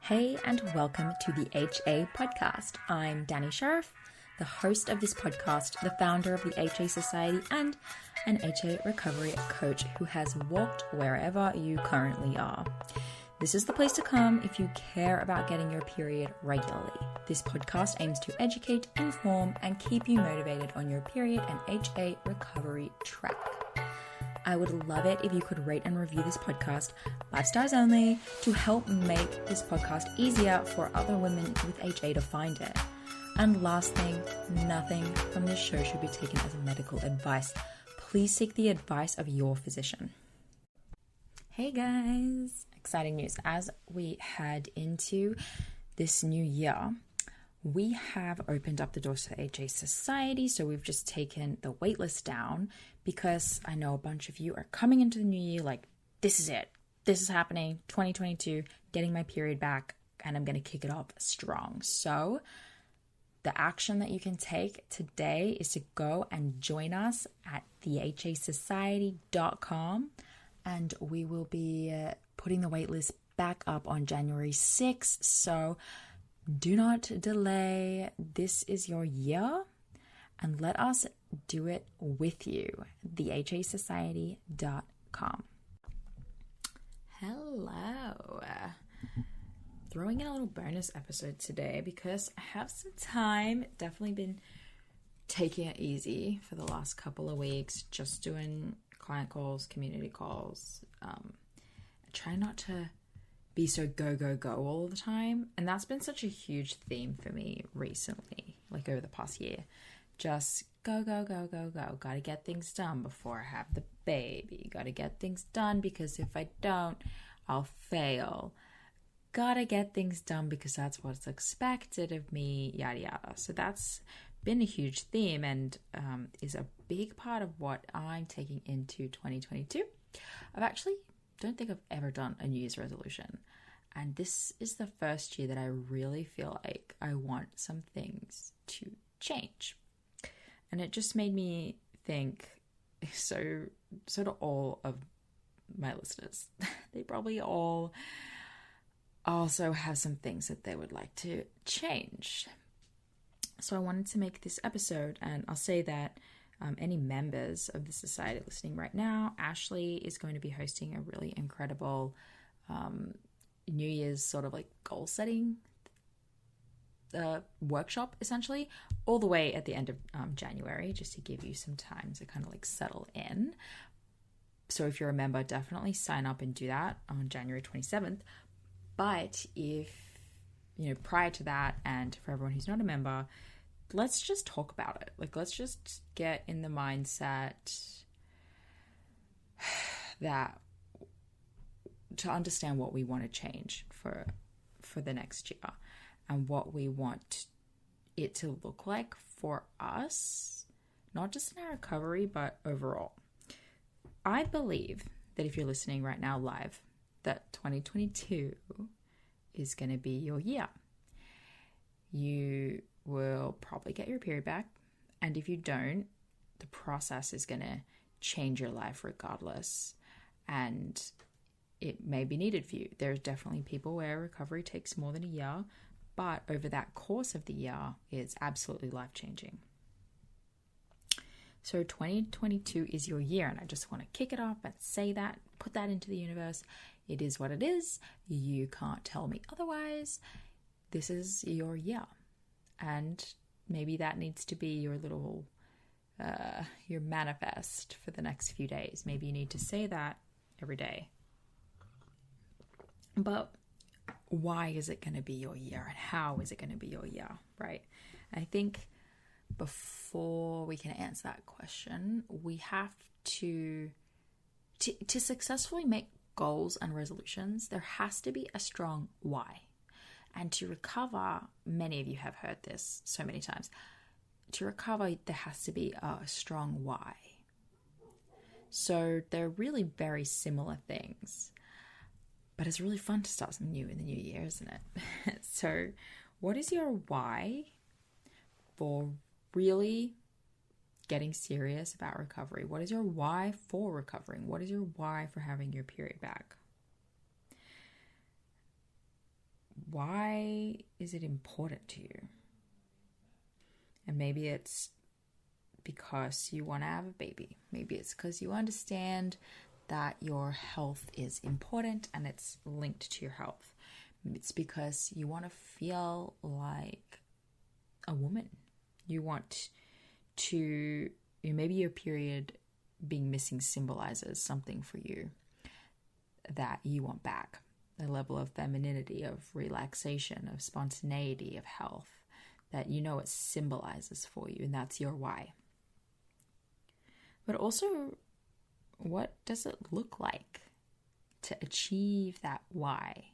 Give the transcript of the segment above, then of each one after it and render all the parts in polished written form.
Hey, and welcome to the HA podcast. I'm Danny Sheriff, the host of this podcast, the founder of the HA Society, and an HA recovery coach who has walked wherever you currently are. This is the place to come if you care about getting your period regularly. This podcast aims to educate, inform, and keep you motivated on your period and HA recovery track. I would love it if you could rate and review this podcast, 5 stars only, to help make this podcast easier for other women with HA to find it. And last thing, nothing from this show should be taken as medical advice. Please seek the advice of your physician. Hey guys, exciting news. As we head into this new year, we have opened up the doors to the HA Society, so we've just taken the waitlist down because I know a bunch of you are coming into the new year like, this is it. This is happening, 2022, getting my period back, and I'm going to kick it off strong. So the action that you can take today is to go and join us at thehasociety.com, and we will be putting the waitlist back up on January 6th. So do not delay. This is your year, and let us do it with you. thehasociety.com. Hello. Throwing in a little bonus episode today because I have some time. Definitely been taking it easy for the last couple of weeks, just doing client calls, community calls. I try not to be so go all the time, and that's been such a huge theme for me recently, like over the past year. Just go. Gotta get things done before I have the baby. Gotta get things done because if I don't, I'll fail. Gotta get things done because that's what's expected of me, yada yada. So that's been a huge theme and is a big part of what I'm taking into 2022. Don't think I've ever done a New Year's resolution. And this is the first year that I really feel like I want some things to change. And it just made me think, so do all of my listeners. They probably all also have some things that they would like to change. So I wanted to make this episode, and I'll say that any members of the society listening right now, Ashley is going to be hosting a really incredible New Year's sort of like goal setting workshop, essentially, all the way at the end of January, just to give you some time to kind of like settle in. So if you're a member, definitely sign up and do that on January 27th. But if, prior to that, and for everyone who's not a member, let's just talk about it. Like, let's just get in the mindset that to understand what we want to change for the next year and what we want it to look like for us, not just in our recovery, but overall. I believe that if you're listening right now live, that 2022 is going to be your year. You will probably get your period back, and if you don't, the process is going to change your life regardless, and it may be needed for you. There's definitely people where recovery takes more than a year, but over that course of the year, it's absolutely life-changing. So 2022 is your year, and I just want to kick it off and say that, put that into the universe. It is what it is. You can't tell me otherwise. This is your year. And maybe that needs to be your little, your manifest for the next few days. Maybe you need to say that every day. But why is it going to be your year, and how is it going to be your year, right? I think before we can answer that question, we have to successfully make goals and resolutions, there has to be a strong why. And to recover, many of you have heard this so many times, to recover, there has to be a strong why. So they're really very similar things. But it's really fun to start something new in the new year, isn't it? So what is your why for really getting serious about recovery? What is your why for recovering? What is your why for having your period back? why is it important to you? And maybe it's because you want to have a baby. Maybe it's because you understand that your health is important and it's linked to your health. It's because you want to feel like a woman. You want to, maybe your period being missing symbolizes something for you that you want back. A level of femininity, of relaxation, of spontaneity, of health, that you know it symbolizes for you, and that's your why. But also, what does it look like to achieve that why?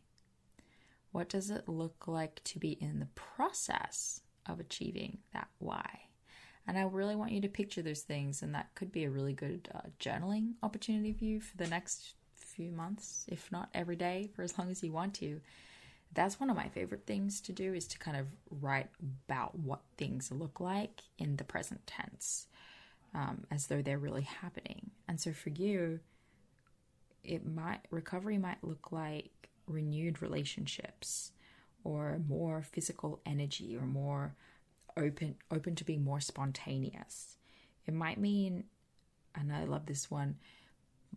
What does it look like to be in the process of achieving that why? And I really want you to picture those things, and that could be a really good journaling opportunity for you for the next few months, if not every day, for as long as you want to. That's one of my favorite things to do, is to kind of write about what things look like in the present tense, as though they're really happening. And so for you, recovery might look like renewed relationships, or more physical energy, or more open to being more spontaneous. It might mean, and I love this one,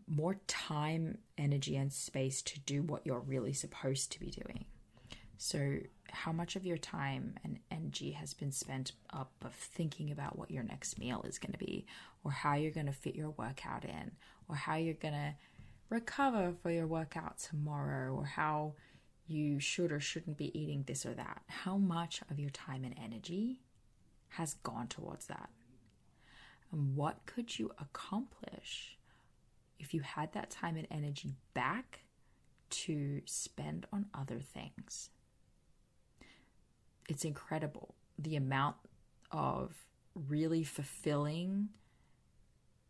more time, energy, and space to do what you're really supposed to be doing. So how much of your time and energy has been spent up of thinking about what your next meal is going to be, or how you're going to fit your workout in, or how you're going to recover for your workout tomorrow, or how you should or shouldn't be eating this or that? How much of your time and energy has gone towards that? And what could you accomplish if you had that time and energy back to spend on other things? It's incredible the amount of really fulfilling,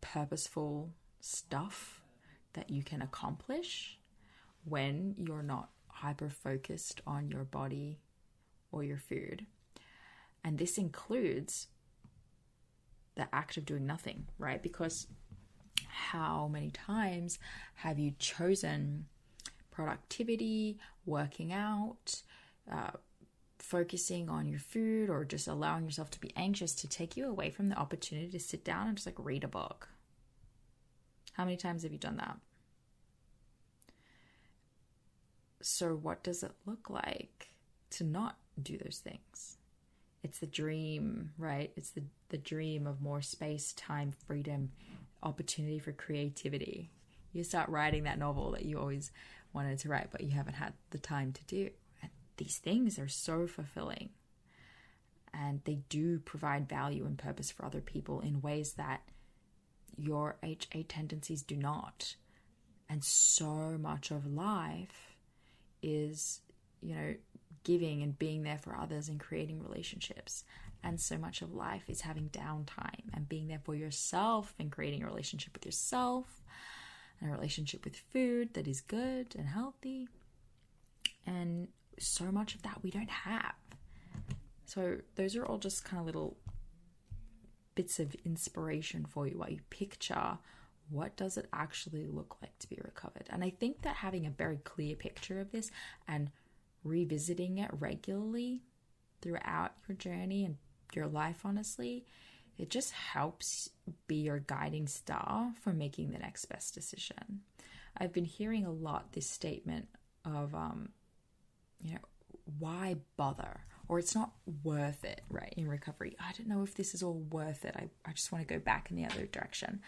purposeful stuff that you can accomplish when you're not hyper-focused on your body or your food. And this includes the act of doing nothing, right? Because how many times have you chosen productivity, working out, focusing on your food, or just allowing yourself to be anxious to take you away from the opportunity to sit down and just like read a book? How many times have you done that? So what does it look like to not do those things? It's the dream, right? It's the dream of more space, time, freedom, opportunity for creativity. You start writing that novel that you always wanted to write, but you haven't had the time to do. And these things are so fulfilling. And they do provide value and purpose for other people in ways that your HA tendencies do not. And so much of life is, giving and being there for others and creating relationships. And so much of life is having downtime and being there for yourself and creating a relationship with yourself and a relationship with food that is good and healthy. And so much of that we don't have. So those are all just kind of little bits of inspiration for you while you picture what does it actually look like to be recovered. And I think that having a very clear picture of this and revisiting it regularly throughout your journey and your life, honestly, it just helps be your guiding star for making the next best decision. I've been hearing a lot this statement of, why bother? Or it's not worth it, right, in recovery. I don't know if this is all worth it. I just want to go back in the other direction.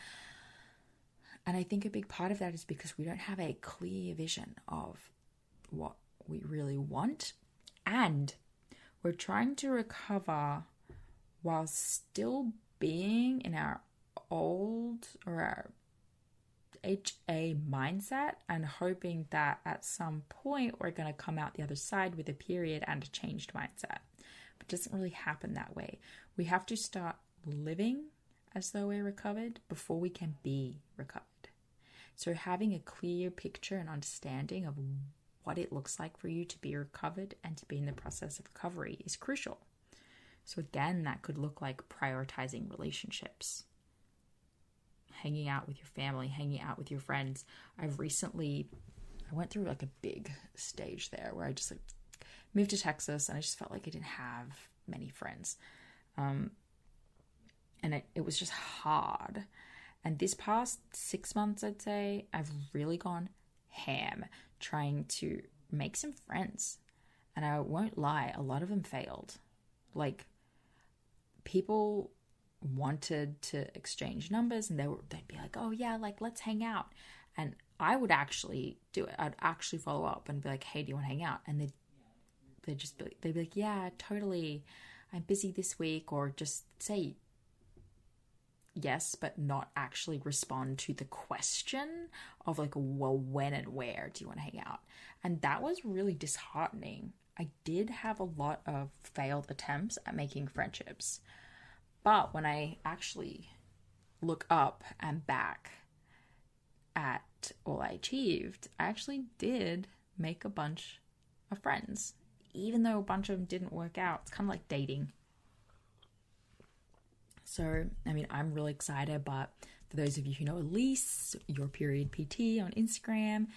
And I think a big part of that is because we don't have a clear vision of what we really want. And we're trying to recover while still being in our old or our HA mindset and hoping that at some point we're going to come out the other side with a period and a changed mindset. But it doesn't really happen that way. We have to start living as though we're recovered before we can be recovered. So having a clear picture and understanding of what it looks like for you to be recovered and to be in the process of recovery is crucial. So again, that could look like prioritizing relationships, hanging out with your family, hanging out with your friends. I went through like a big stage there where I just moved to Texas, and I just felt like I didn't have many friends. And it was just hard. And this past 6 months, I'd say, I've really gone ham trying to make some friends. And I won't lie, a lot of them failed. Like, people wanted to exchange numbers, and they'd be like, oh yeah, like, let's hang out. And I would actually do it. I'd actually follow up and be like, hey, do you want to hang out? And they'd be like, yeah, totally. I'm busy this week. Or just say yes, but not actually respond to the question of like, well, when and where do you want to hang out? And that was really disheartening. I did have a lot of failed attempts at making friendships. But when I actually look up and back at all I achieved, I actually did make a bunch of friends. Even though a bunch of them didn't work out, it's kind of like dating. So, I mean, I'm really excited, but for those of you who know Elise, Your Period PT on Instagram,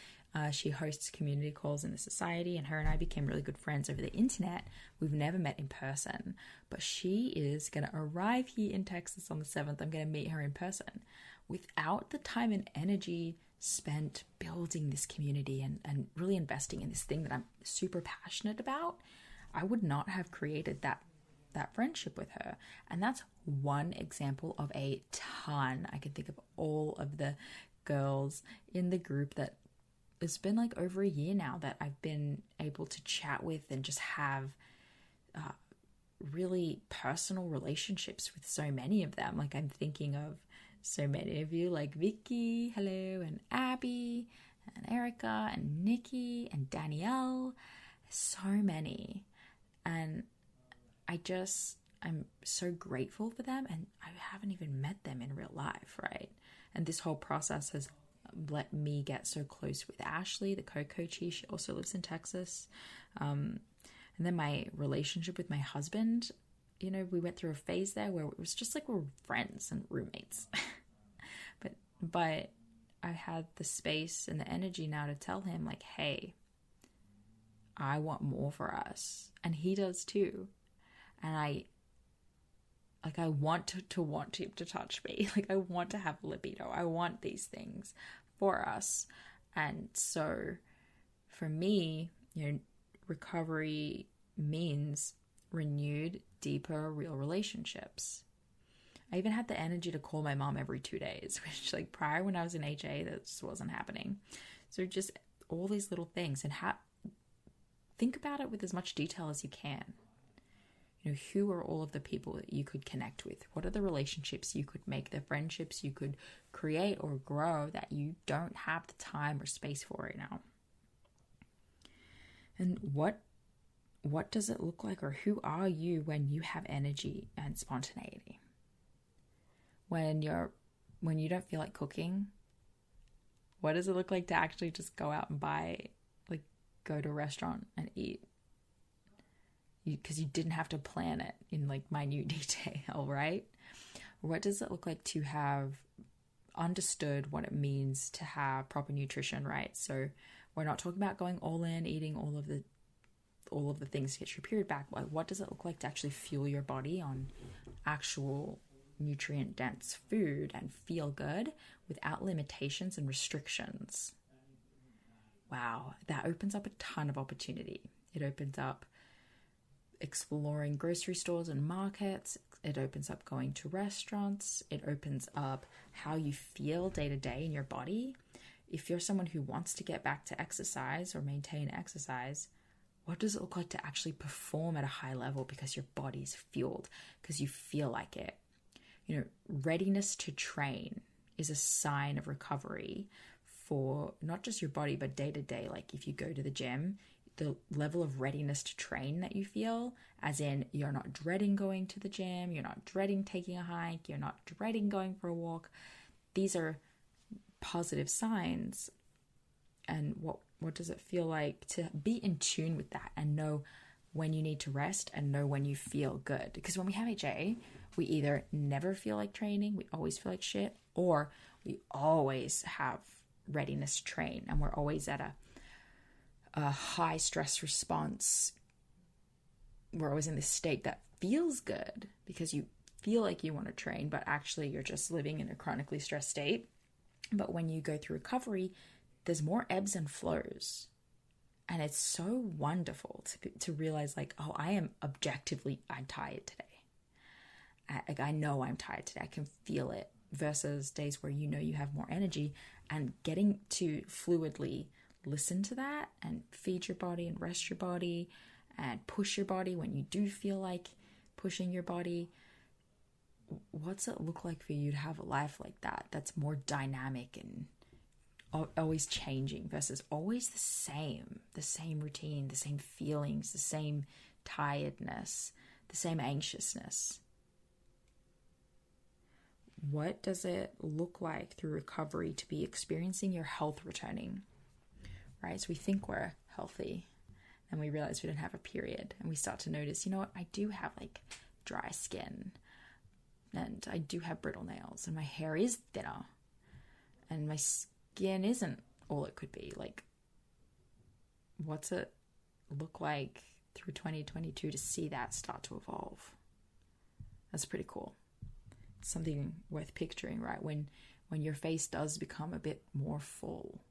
she hosts community calls in the society, and her and I became really good friends over the internet. We've never met in person, but she is going to arrive here in Texas on the 7th. I'm going to meet her in person. Without the time and energy spent building this community and really investing in this thing that I'm super passionate about, I would not have created that friendship with her. And that's one example of a ton. I can think of all of the girls in the group that it's been like over a year now that I've been able to chat with and just have really personal relationships with so many of them. Like, I'm thinking of so many of you, like Vicky, hello, and Abby, and Erica, and Nikki, and Danielle. So many. And I'm so grateful for them, and I haven't even met them in real life, right? And this whole process has let me get so close with Ashley, the co-coachee. She also lives in Texas. And then my relationship with my husband, you know, we went through a phase there where it was just like we're friends and roommates. but I had the space and the energy now to tell him, like, hey, I want more for us. And he does too. And I want to want him to touch me. Like, I want to have libido. I want these things for us. And so for me, you know, recovery means renewed, deeper, real relationships. I even had the energy to call my mom every 2 days, which, like, prior when I was in HA, that just wasn't happening. So just all these little things, and think about it with as much detail as you can. You know, who are all of the people that you could connect with? What are the relationships you could make, the friendships you could create or grow that you don't have the time or space for right now? And what does it look like, or who are you when you have energy and spontaneity? When you don't feel like cooking, what does it look like to actually just go out and go to a restaurant and eat? Because you didn't have to plan it in like minute detail, right? What does it look like to have understood what it means to have proper nutrition, right? So we're not talking about going all in, eating all of the things to get your period back. What does it look like to actually fuel your body on actual nutrient dense food and feel good without limitations and restrictions? Wow, that opens up a ton of opportunity. It opens up exploring grocery stores and markets. It opens up going to restaurants. It opens up how you feel day to day in your body. If you're someone who wants to get back to exercise or maintain exercise, what does it look like to actually perform at a high level because your body's fueled, because you feel like it? You know, readiness to train is a sign of recovery for not just your body, but day to day. Like, if you go to the gym, the level of readiness to train that you feel, as in you're not dreading going to the gym, you're not dreading taking a hike, you're not dreading going for a walk. These are positive signs. And what does it feel like to be in tune with that and know when you need to rest and know when you feel good? Because when we have HA, we either never feel like training, we always feel like shit, or we always have readiness to train and we're always at a high stress response we're always in this state that feels good because you feel like you want to train, but actually you're just living in a chronically stressed state. But when you go through recovery, there's more ebbs and flows. And it's so wonderful to realize like, oh, I'm tired today. I know I'm tired today. I can feel it, versus days where you know you have more energy, and getting to fluidly listen to that and feed your body and rest your body and push your body when you do feel like pushing your body. What's it look like for you to have a life like that, that's more dynamic and always changing, versus always the same routine, the same feelings, the same tiredness, the same anxiousness? What does it look like through recovery to be experiencing your health returning, right? So we think we're healthy and we realize we don't have a period, and we start to notice, you know what, I do have like dry skin, and I do have brittle nails, and my hair is thinner, and my skin isn't all it could be. Like, what's it look like through 2022 to see that start to evolve? That's pretty cool. It's something worth picturing, right? When your face does become a bit more full,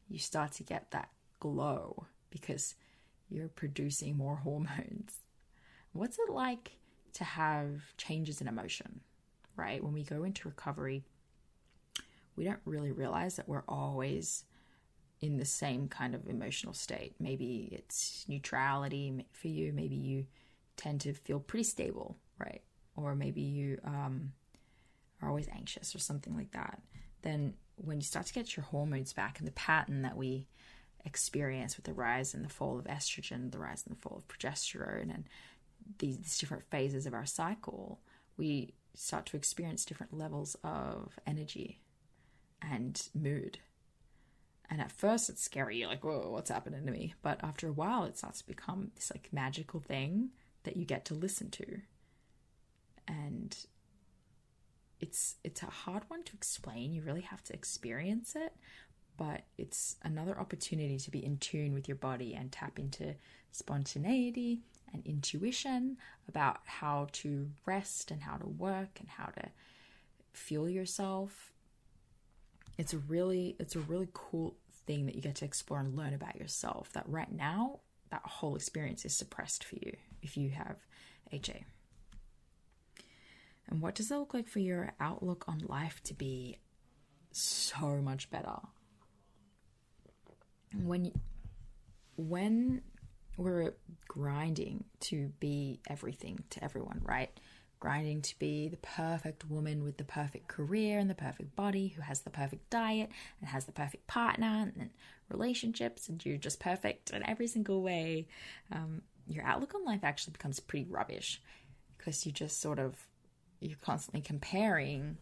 you start to get that glow because you're producing more hormones. What's it like to have changes in emotion, right? When we go into recovery, we don't really realize that we're always in the same kind of emotional state. Maybe it's neutrality for you. Maybe you tend to feel pretty stable, right? Or maybe you are always anxious or something like that. Then when you start to get your hormones back, and the pattern that we experience with the rise and the fall of estrogen, the rise and the fall of progesterone, and these different phases of our cycle, we start to experience different levels of energy and mood. And at first it's scary. You're like, whoa, what's happening to me? But after a while, it starts to become this like magical thing that you get to listen to. And it's a hard one to explain. You really have to experience it. But it's another opportunity to be in tune with your body and tap into spontaneity and intuition about how to rest and how to work and how to fuel yourself. It's a really cool thing that you get to explore and learn about yourself, that right now that whole experience is suppressed for you if you have HA. And what does it look like for your outlook on life to be so much better? When we're grinding to be everything to everyone, right? Grinding to be the perfect woman with the perfect career and the perfect body, who has the perfect diet and has the perfect partner and relationships, and you're just perfect in every single way. Your outlook on life actually becomes pretty rubbish, because you're constantly comparing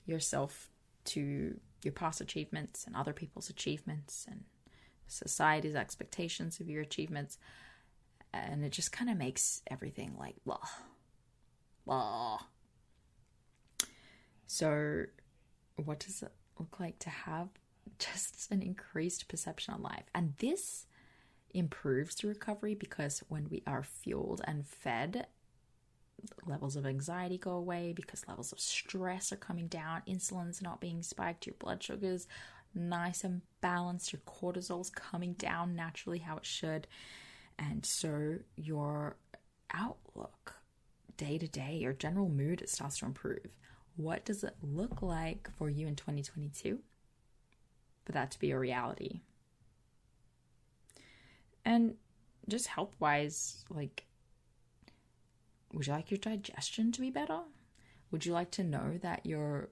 yourself to your past achievements and other people's achievements and society's expectations of your achievements. And it just kind of makes everything like, blah. So what does it look like to have just an increased perception on life? And this improves through recovery, because when we are fueled and fed, levels of anxiety go away because levels of stress are coming down, insulin's not being spiked, your blood sugar's nice and balanced, your cortisol's coming down naturally how it should. And so your outlook day to day, your general mood, it starts to improve. What does it look like for you in 2022 for that to be a reality? And just health wise, like, would you like your digestion to be better? Would you like to know that your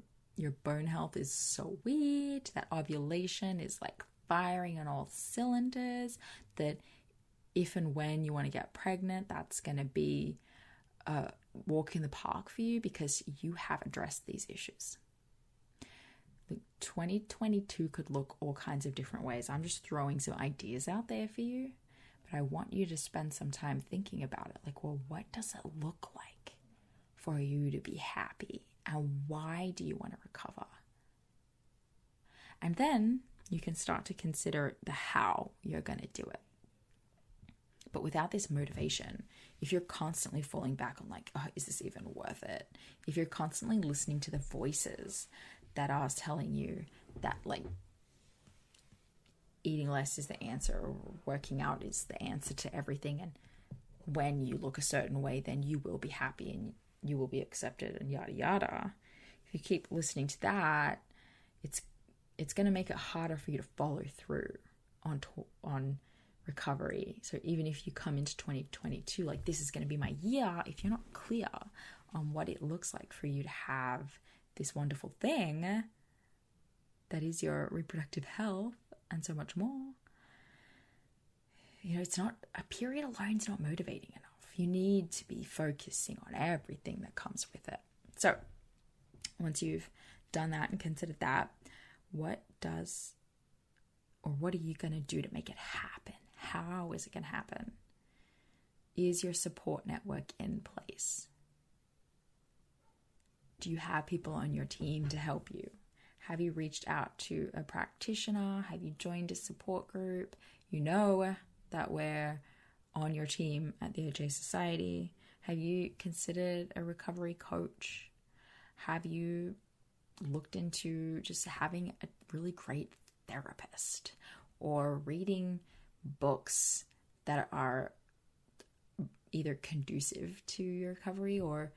bone health is so weird, that ovulation is like firing on all cylinders, that if and when you want to get pregnant, that's going to be a walk in the park for you because you have addressed these issues? 2022 could look all kinds of different ways. I'm just throwing some ideas out there for you, but I want you to spend some time thinking about it. Like, well, what does it look like for you to be happy? And why do you want to recover? And then you can start to consider the how you're going to do it. But without this motivation, if you're constantly falling back on like, oh, is this even worth it? If you're constantly listening to the voices that are telling you that like eating less is the answer or working out is the answer to everything, and when you look a certain way, then you will be happy and you will be accepted and yada yada. If you keep listening to that, it's going to make it harder for you to follow through on recovery. So even if you come into 2022 like this is going to be my year, if you're not clear on what it looks like for you to have this wonderful thing that is your reproductive health and so much more, it's not, a period alone is not motivating enough. You need to be focusing on everything that comes with it. So once you've done that and considered that, what are you going to do to make it happen? How is it going to happen? Is your support network in place? Do you have people on your team to help you? Have you reached out to a practitioner? Have you joined a support group? You know that we're on your team at the OJ Society. Have you considered a recovery coach? Have you looked into just having a really great therapist or reading books that are either conducive to your recovery or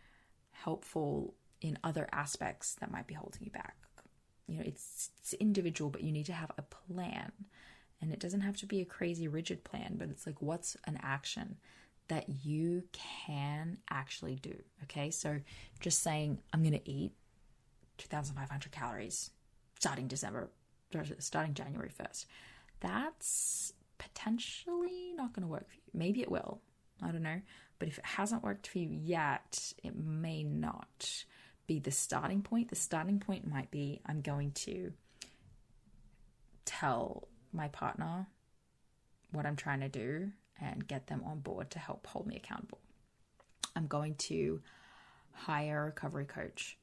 helpful in other aspects that might be holding you back? It's individual, but you need to have a plan. And it doesn't have to be a crazy rigid plan, but it's like, what's an action that you can actually do? Okay, so just saying, I'm going to eat 2,500 calories starting January 1st. That's potentially not going to work for you. Maybe it will. I don't know. But if it hasn't worked for you yet, it may not be the starting point. The starting point might be, I'm going to tell my partner what I'm trying to do and get them on board to help hold me accountable. I'm going to hire a recovery coach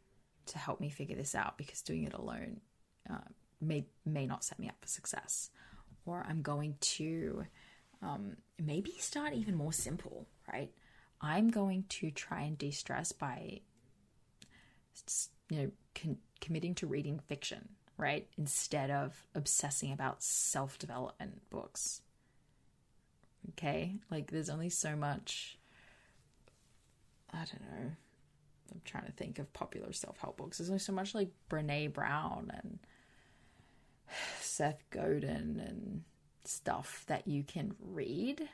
to help me figure this out, because doing it alone may not set me up for success. Or I'm going to maybe start even more simple, right? I'm going to try and de-stress by committing to reading fiction, right? Instead of obsessing about self-development books. Okay? Like, there's only so much, I don't know, I'm trying to think of popular self-help books. There's only so much like Brene Brown and Seth Godin and stuff that you can read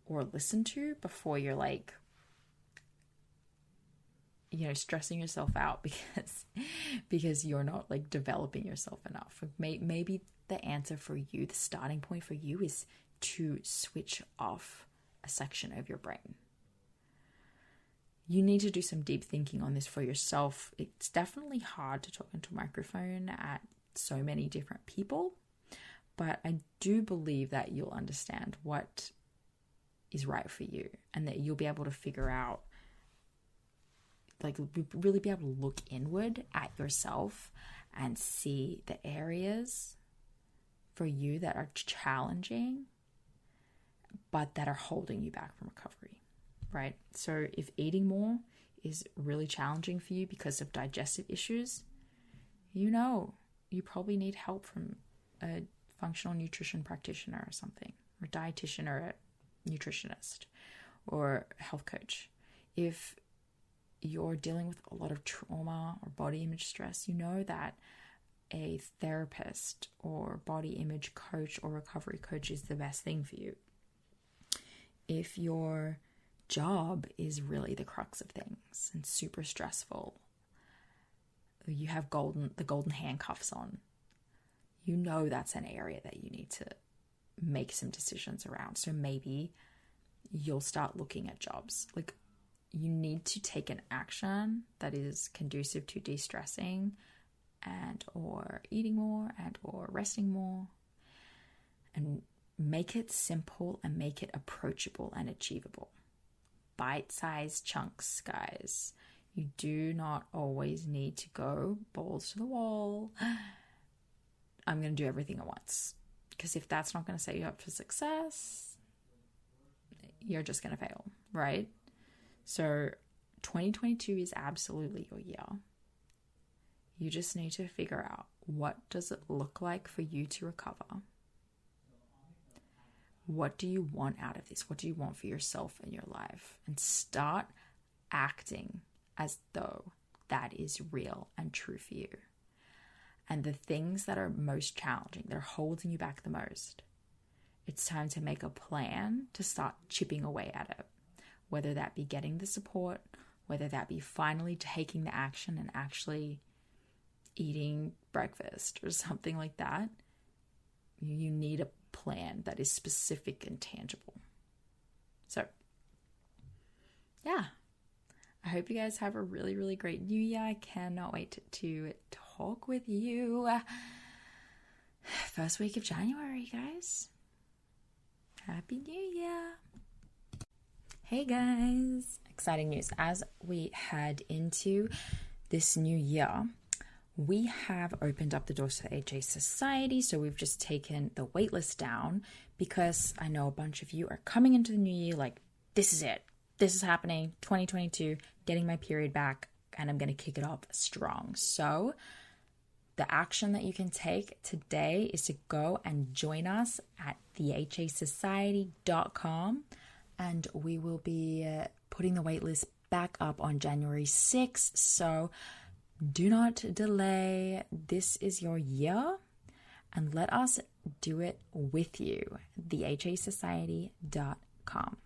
or listen to before you're like, stressing yourself out because you're not like developing yourself enough. Maybe the answer for you, the starting point for you, is to switch off a section of your brain. You need to do some deep thinking on this for yourself. It's definitely hard to talk into a microphone at so many different people, but I do believe that you'll understand what is right for you, and that you'll be able to figure out, like, really be able to look inward at yourself and see the areas for you that are challenging, but that are holding you back from recovery, right? So if eating more is really challenging for you because of digestive issues, you probably need help from a functional nutrition practitioner or something, or a dietitian or a nutritionist or a health coach. If you're dealing with a lot of trauma or body image stress, that a therapist or body image coach or recovery coach is the best thing for you. If your job is really the crux of things and super stressful, you have the golden handcuffs on, that's an area that you need to make some decisions around. So maybe you'll start looking at jobs. Like, you need to take an action that is conducive to de-stressing and or eating more and or resting more, and make it simple and make it approachable and achievable. Bite-sized chunks, guys. You do not always need to go balls to the wall. I'm going to do everything at once. Because if that's not going to set you up for success, you're just going to fail, right? So 2022 is absolutely your year. You just need to figure out, what does it look like for you to recover? What do you want out of this? What do you want for yourself in your life? And start acting as though that is real and true for you. And the things that are most challenging, that are holding you back the most, it's time to make a plan to start chipping away at it. Whether that be getting the support, whether that be finally taking the action and actually eating breakfast or something like that. You need a plan that is specific and tangible. So, yeah. I hope you guys have a really, really great new year. I cannot wait to talk with you. First week of January, guys. Happy New Year. Hey guys. Exciting news. As we head into this new year, we have opened up the doors to the HA Society. So we've just taken the waitlist down because I know a bunch of you are coming into the new year like, this is it. This is happening, 2022, getting my period back, and I'm going to kick it off strong. So the action that you can take today is to go and join us at thehasociety.com, and we will be putting the waitlist back up on January 6th. So do not delay. This is your year, and let us do it with you. thehasociety.com.